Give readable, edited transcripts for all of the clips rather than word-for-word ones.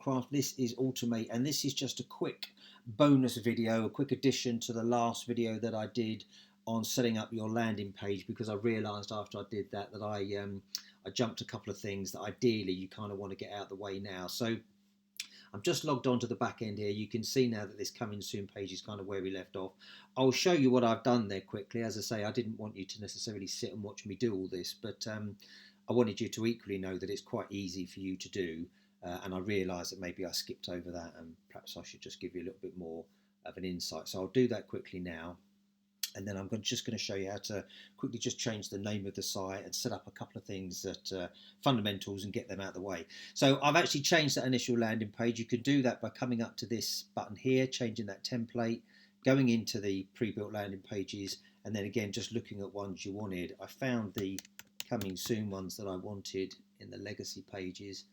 Wildcraft. This is Automate, and this is just a quick bonus video, a quick addition to the last video that I did on setting up your landing page, because I realised after I did that I jumped a couple of things that ideally you kind of want to get out of the way now. So I'm just logged on to the back end here. You can see now that this coming soon page is kind of where we left off. I'll show you what I've done there quickly. As I say, I didn't want you to necessarily sit and watch me do all this, but I wanted you to equally know that it's quite easy for you to do. And I realised that maybe I skipped over that, and perhaps I should just give you a little bit more of an insight. So I'll do that quickly now. And then I'm just going to show you how to quickly just change the name of the site and set up a couple of things that fundamentals and get them out of the way. So I've actually changed that initial landing page. You can do that by coming up to this button here, changing that template, going into the pre-built landing pages, and then again just looking at ones you wanted. I found the coming soon ones that I wanted in the legacy pages,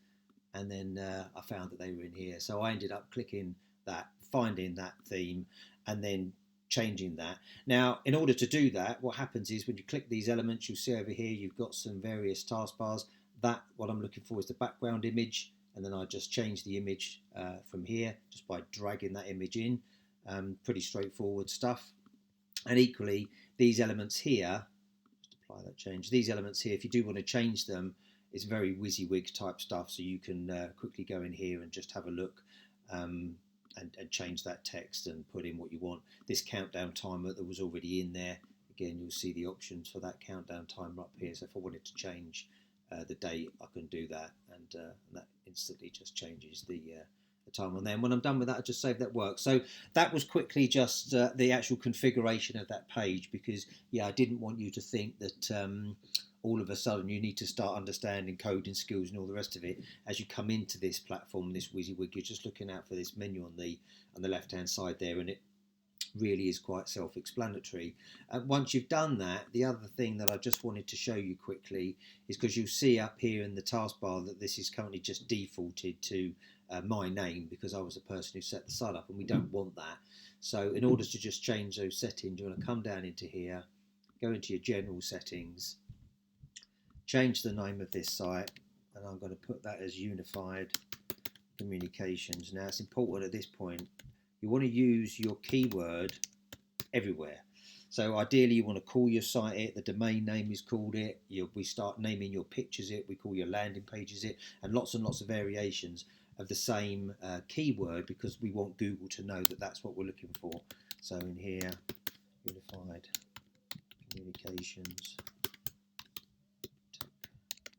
and then I found that they were in here. So I ended up clicking that, finding that theme, and then changing that. Now, in order to do that, what happens is when you click these elements, you'll see over here you've got some various taskbars. That, what I'm looking for, is the background image, and then I just change the image from here just by dragging that image in. Pretty straightforward stuff. And equally, these elements here, just apply that change. These elements here, if you do want to change them, it's very WYSIWYG type stuff, so you can quickly go in here and just have a look. And change that text and put in what you want. This countdown timer that was already in there, again, you'll see the options for that countdown timer up here. So if I wanted to change the date, I can do that, and that instantly just changes the time on there. And when I'm done with that, I just save that work. So that was quickly just the actual configuration of that page, because yeah, I didn't want you to think that all of a sudden you need to start understanding coding skills and all the rest of it as you come into this platform, this WYSIWYG. You're just looking out for this menu on the left hand side there, and it really is quite self-explanatory. Once you've done that, the other thing that I just wanted to show you quickly is, because you'll see up here in the taskbar that this is currently just defaulted to my name, because I was the person who set the site up, and we don't want that. So in order to just change those settings, you want to come down into here, go into your general settings, change the name of this site, and I'm going to put that as Unified Communications. Now, it's important at this point, you want to use your keyword everywhere. So ideally you want to call your site it, the domain name is called it, we start naming your pictures it, we call your landing pages it, and lots of variations of the same keyword, because we want Google to know that that's what we're looking for. So in here, Unified Communications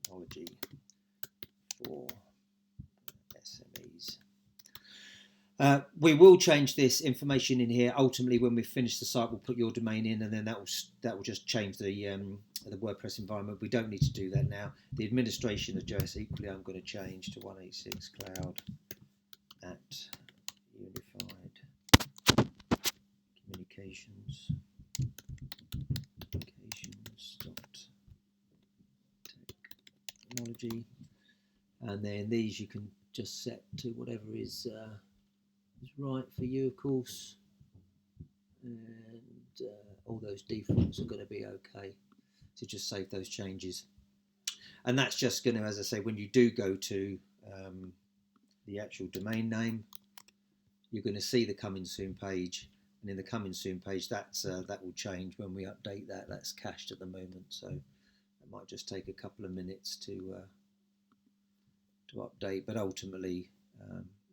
Technology for SMEs. We will change this information in here. Ultimately, when we finish the site, we'll put your domain in, and then that will just change the WordPress environment. We don't need to do that now. The administration address, equally, I'm going to change to 186 cloud at Unified Communications technology, and then these you can just set to whatever is right for you, of course, and all those defaults are going to be okay. So just save those changes, and that's just going to, as I say, when you do go to the actual domain name, you're going to see the coming soon page, and in the coming soon page, that will change when we update that. That's cached at the moment, so it might just take a couple of minutes to update, but ultimately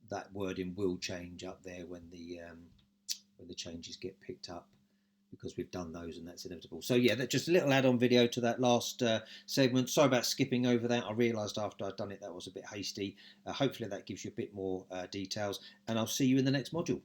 that wording will change up there when the changes get picked up, because we've done those, and that's inevitable. So yeah, that's just a little add-on video to that last segment. Sorry about skipping over that. I realised after I'd done it that was a bit hasty. Hopefully that gives you a bit more details, and I'll see you in the next module.